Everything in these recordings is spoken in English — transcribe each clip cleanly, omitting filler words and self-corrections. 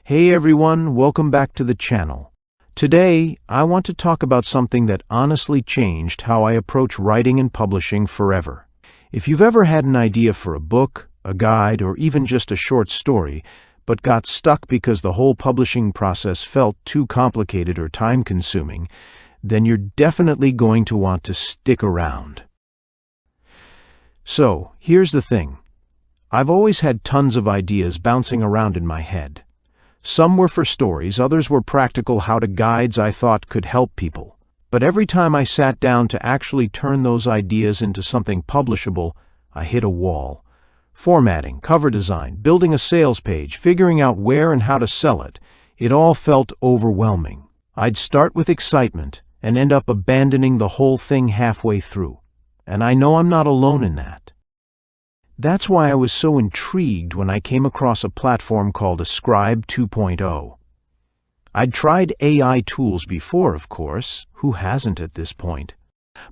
Hey everyone, welcome back to the channel. Today, I want to talk about something that honestly changed how I approach writing and publishing forever. If you've ever had an idea for a book, a guide, or even just a short story, but got stuck because the whole publishing process felt too complicated or time-consuming, then you're definitely going to want to stick around. So, here's the thing. I've always had tons of ideas bouncing around in my head. Some were for stories, others were practical how-to guides I thought could help people. But every time I sat down to actually turn those ideas into something publishable, I hit a wall. Formatting, cover design, building a sales page, figuring out where and how to sell it, it all felt overwhelming. I'd start with excitement and end up abandoning the whole thing halfway through. And I know I'm not alone in that. That's why I was so intrigued when I came across a platform called Escribe 2.0. I'd tried AI tools before, of course, who hasn't at this point?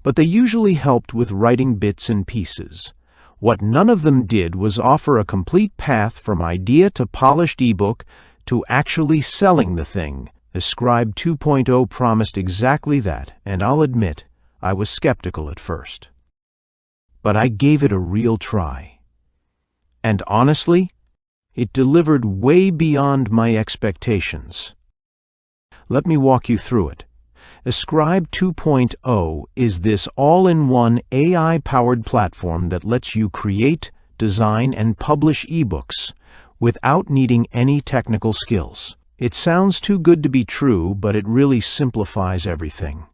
But they usually helped with writing bits and pieces. What none of them did was offer a complete path from idea to polished ebook to actually selling the thing. Escribe 2.0 promised exactly that, and I'll admit, I was skeptical at first. But I gave it a real try. And honestly, it delivered way beyond my expectations. Let me walk you through it. Escribe 2.0 is this all-in-one AI-powered platform that lets you create, design, and publish ebooks without needing any technical skills. It sounds too good to be true, but it really simplifies everything.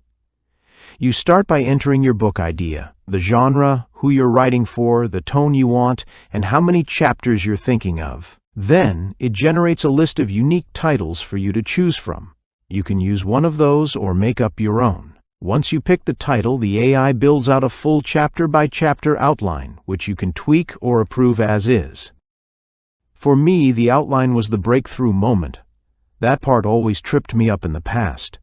You start by entering your book idea, the genre, who you're writing for, the tone you want, and how many chapters you're thinking of. Then, it generates a list of unique titles for you to choose from. You can use one of those or make up your own. Once you pick the title, the AI builds out a full chapter-by-chapter outline, which you can tweak or approve as is. For me, the outline was the breakthrough moment. That part always tripped me up in the past.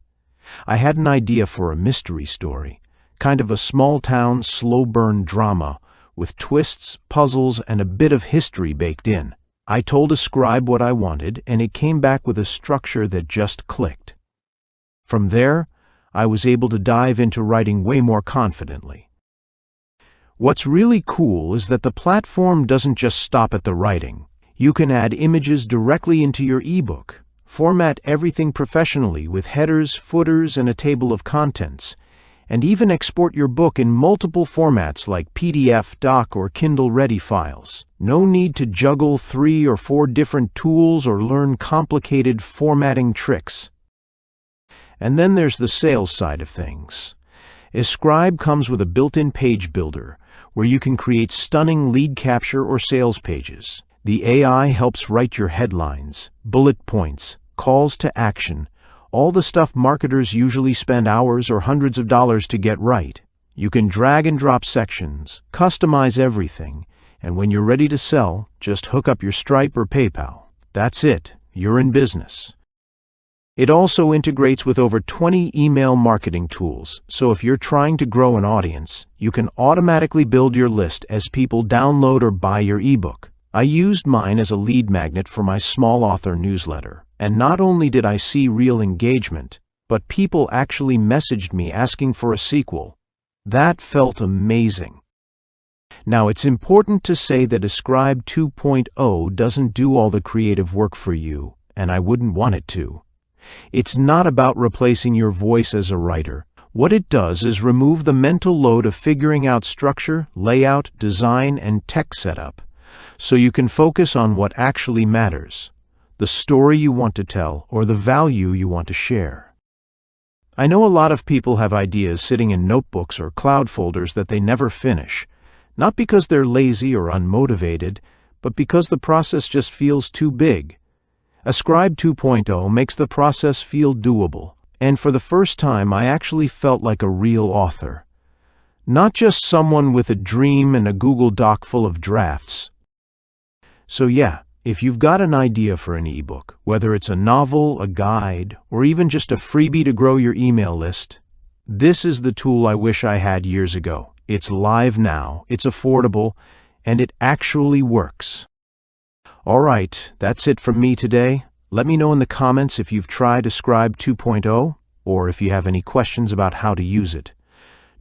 I had an idea for a mystery story, kind of a small-town, slow-burn drama, with twists, puzzles, and a bit of history baked in. I told Escribe what I wanted, and it came back with a structure that just clicked. From there, I was able to dive into writing way more confidently. What's really cool is that the platform doesn't just stop at the writing. You can add images directly into your ebook. Format everything professionally with headers, footers, and a table of contents, and even export your book in multiple formats like PDF, Doc, or Kindle-ready files. No need to juggle 3 or 4 different tools or learn complicated formatting tricks. And then there's the sales side of things. Escribe comes with a built-in page builder where you can create stunning lead capture or sales pages. The AI helps write your headlines, bullet points, calls to action, all the stuff marketers usually spend hours or hundreds of dollars to get right. You can drag and drop sections, customize everything, and when you're ready to sell, just hook up your Stripe or PayPal. That's it, you're in business. It also integrates with over 20 email marketing tools, so if you're trying to grow an audience, you can automatically build your list as people download or buy your ebook. I used mine as a lead magnet for my small author newsletter, and not only did I see real engagement, but people actually messaged me asking for a sequel. That felt amazing. Now, it's important to say that Escribe 2.0 doesn't do all the creative work for you, and I wouldn't want it to. It's not about replacing your voice as a writer. What it does is remove the mental load of figuring out structure, layout, design, and tech setup, so you can focus on what actually matters, the story you want to tell or the value you want to share. I know a lot of people have ideas sitting in notebooks or cloud folders that they never finish, not because they're lazy or unmotivated, but because the process just feels too big. Escribe 2.0 makes the process feel doable, and for the first time I actually felt like a real author. Not just someone with a dream and a Google Doc full of drafts. So yeah, if you've got an idea for an ebook, whether it's a novel, a guide, or even just a freebie to grow your email list, this is the tool I wish I had years ago. It's live now, it's affordable, and it actually works. All right, that's it from me today. Let me know in the comments if you've tried Escribe 2.0 or if you have any questions about how to use it.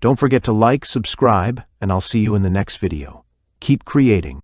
Don't forget to like, subscribe, and I'll see you in the next video. Keep creating.